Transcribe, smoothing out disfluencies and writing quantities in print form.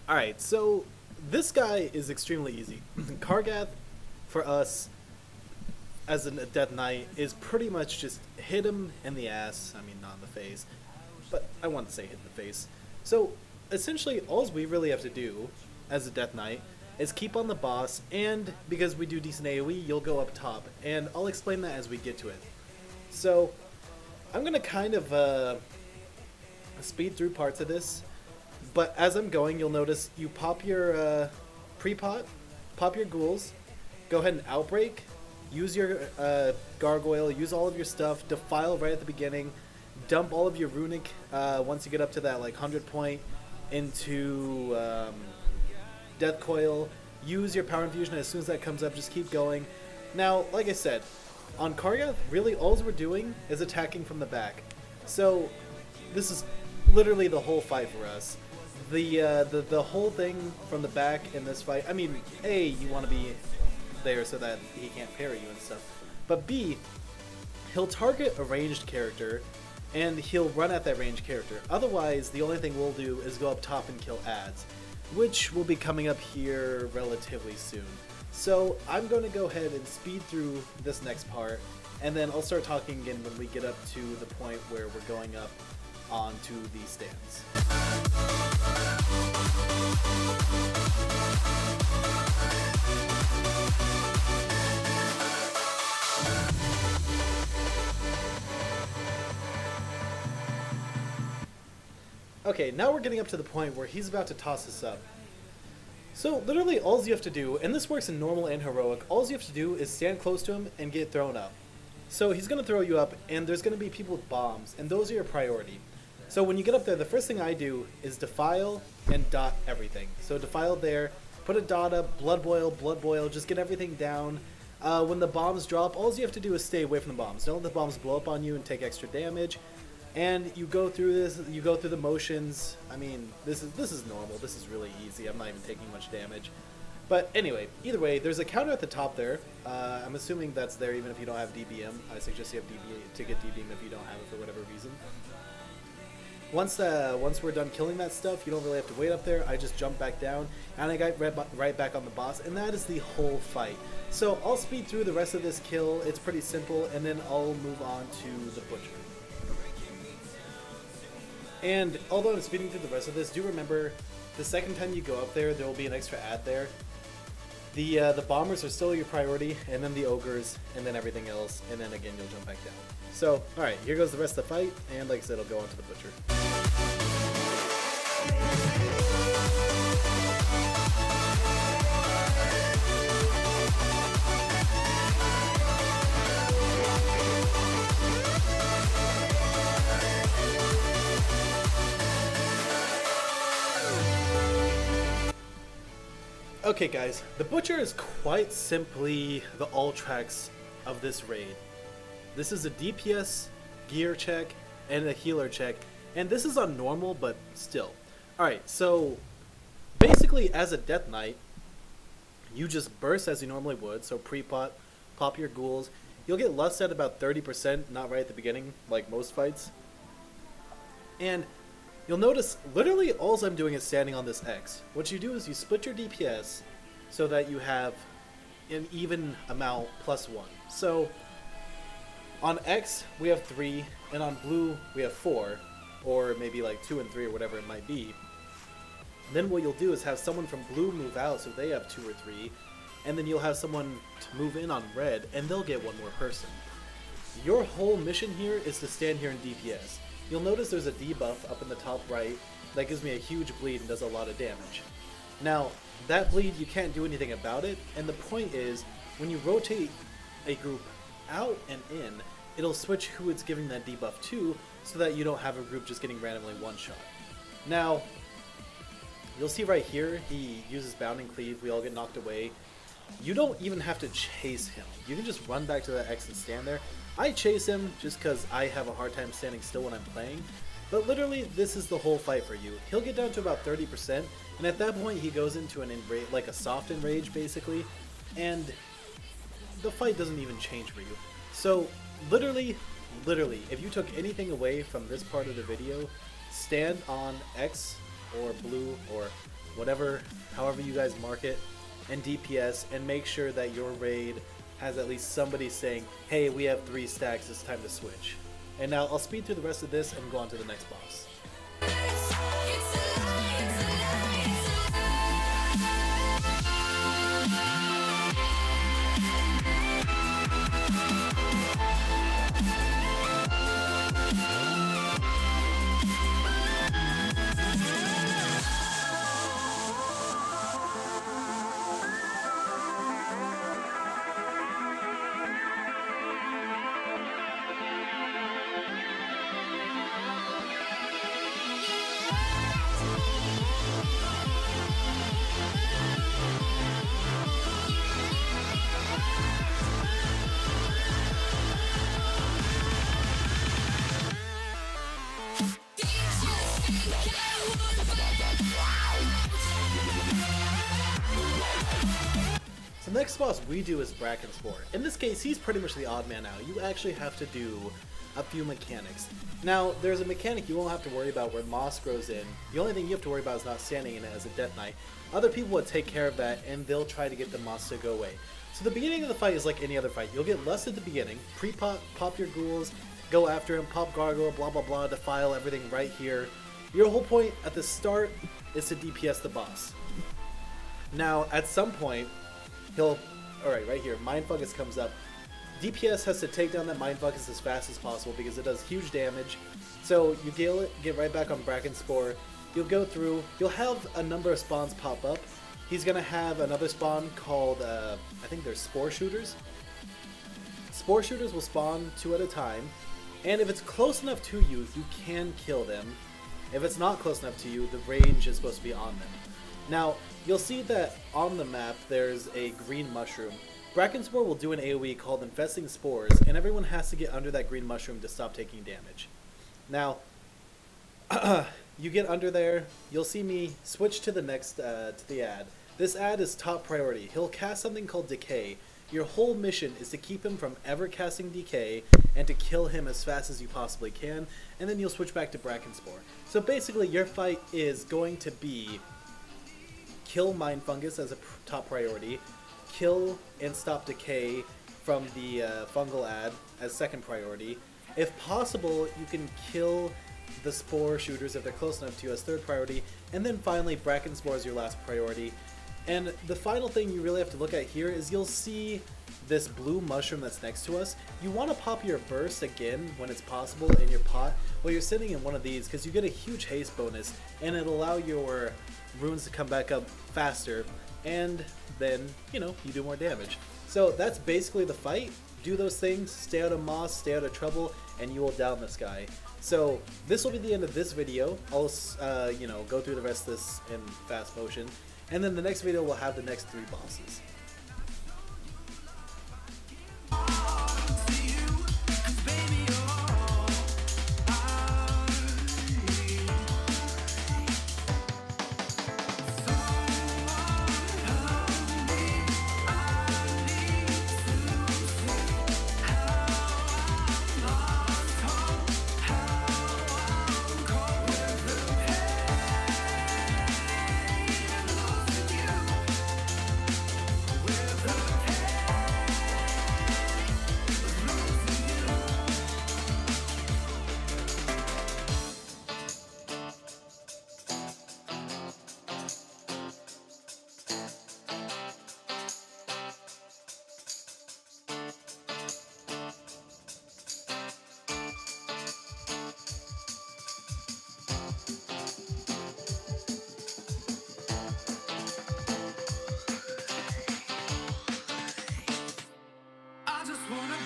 Alright, so this guy is extremely easy. Kargath, for us, as a Death Knight, is pretty much just hit him in the ass. I mean, not in the face, but I want to say hit in the face. So, essentially, all we really have to do, as a Death Knight, is keep on the boss, and because we do decent AoE, you'll go up top. And I'll explain that as we get to it. So, I'm going to kind of speed through parts of this. But as I'm going, you'll notice you pop your pre-pot, pop your ghouls, go ahead and outbreak, use your gargoyle, use all of your stuff, defile right at the beginning, dump all of your runic once you get up to that like 100 point into death coil, use your power infusion as soon as that comes up, just keep going. Now, like I said, on Kargath, really all we're doing is attacking from the back. So this is literally the whole fight for us. The whole thing from the back in this fight, I mean, A, you want to be there so that he can't parry you and stuff, but B, he'll target a ranged character and he'll run at that ranged character. Otherwise, the only thing we'll do is go up top and kill ads, which will be coming up here relatively soon. So I'm going to go ahead and speed through this next part, and then I'll start talking again when we get up to the point where we're going up onto these stands. Okay, now we're getting up to the point where he's about to toss us up. So literally all you have to do, and this works in normal and heroic, all you have to do is stand close to him and get thrown up. So he's going to throw you up, and there's going to be people with bombs, and those are your priority. So when you get up there, the first thing I do is defile and dot everything. So defile there, put a dot up, blood boil, just get everything down. When the bombs drop, all you have to do is stay away from the bombs. Don't let the bombs blow up on you and take extra damage. And you go through this, you go through the motions. I mean, this is normal. This is really easy. I'm not even taking much damage. But anyway, either way, there's a counter at the top there. I'm assuming that's there even if you don't have DBM. I suggest you have DBM to get DBM if you don't have it for whatever reason. Once we're done killing that stuff, you don't really have to wait up there. I just jump back down, and I got right back on the boss, and that is the whole fight. So I'll speed through the rest of this kill. It's pretty simple, and then I'll move on to the butcher. And although I'm speeding through the rest of this, do remember the second time you go up there, there will be an extra ad there. The bombers are still your priority, and then the ogres, and then everything else, and then again you'll jump back down. So, alright, here goes the rest of the fight, and like I said, I'll go on to the butcher. Okay guys, the Butcher is quite simply the all-tracks of this raid. This is a DPS, gear check, and a healer check, and this is on normal, but still. Alright, so basically as a Death Knight, you just burst as you normally would, so pre-pot, pop your ghouls. You'll get lust at about 30%, not right at the beginning, like most fights. And you'll notice, literally all I'm doing is standing on this X. What you do is you split your DPS so that you have an even amount plus 1. So, on X, we have 3, and on blue, we have 4, or maybe like 2 and 3 or whatever it might be. Then what you'll do is have someone from blue move out so they have 2 or 3, and then you'll have someone to move in on red, and they'll get one more person. Your whole mission here is to stand here in DPS. You'll notice there's a debuff up in the top right that gives me a huge bleed and does a lot of damage. Now, that bleed, you can't do anything about it, and the point is, when you rotate a group out and in, it'll switch who it's giving that debuff to, so that you don't have a group just getting randomly one-shot. Now, you'll see right here, he uses Bounding Cleave, we all get knocked away. You don't even have to chase him. You can just run back to that X and stand there. I chase him just because I have a hard time standing still when I'm playing, but literally this is the whole fight for you. He'll get down to about 30%, and at that point he goes into an enrage, like a soft enrage basically, and the fight doesn't even change for you. So literally, if you took anything away from this part of the video, stand on X or blue or whatever, however you guys mark it, and DPS, and make sure that your raid has at least somebody saying, hey, we have 3 stacks, it's time to switch. And now I'll speed through the rest of this and go on to the next boss. The next boss we do is Brackenspore. In this case, he's pretty much the odd man out. You actually have to do a few mechanics. Now, there's a mechanic you won't have to worry about where moss grows in. The only thing you have to worry about is not standing in it as a Deathknight. Other people will take care of that, and they'll try to get the moss to go away. So the beginning of the fight is like any other fight. You'll get lust at the beginning, pop your ghouls, go after him, pop gargoyle, blah blah blah, defile everything right here. Your whole point at the start is to DPS the boss. Now, at some point, alright, right here, Mind Fungus comes up. DPS has to take down that Mind Fungus as fast as possible because it does huge damage. So you get right back on Brackenspore. You'll go through, you'll have a number of spawns pop up. He's going to have another spawn called, I think they're Spore Shooters. Spore Shooters will spawn 2 at a time. And if it's close enough to you, you can kill them. If it's not close enough to you, the range is supposed to be on them. Now, you'll see that on the map there's a green mushroom. Brackenspore will do an AoE called Infesting Spores, and everyone has to get under that green mushroom to stop taking damage. Now, you get under there, you'll see me switch to the next, to the ad. This ad is top priority. He'll cast something called Decay. Your whole mission is to keep him from ever casting Decay and to kill him as fast as you possibly can, and then you'll switch back to Brackenspore. So basically your fight is going to be kill Mind Fungus as a top priority, kill and stop Decay from the fungal ad as second priority. If possible, you can kill the Spore Shooters if they're close enough to you as third priority, and then finally Brackenspore is your last priority. And the final thing you really have to look at here is you'll see this blue mushroom that's next to us. You want to pop your burst again when it's possible in your pot while you're sitting in one of these because you get a huge haste bonus and it'll allow your runes to come back up faster, and then, you know, you do more damage. So that's basically the fight. Do those things, stay out of moss, stay out of trouble, and you will down this guy. So this will be the end of this video. I'll you know, go through the rest of this in fast motion, and then the next video will have the next 3 bosses. I just wanna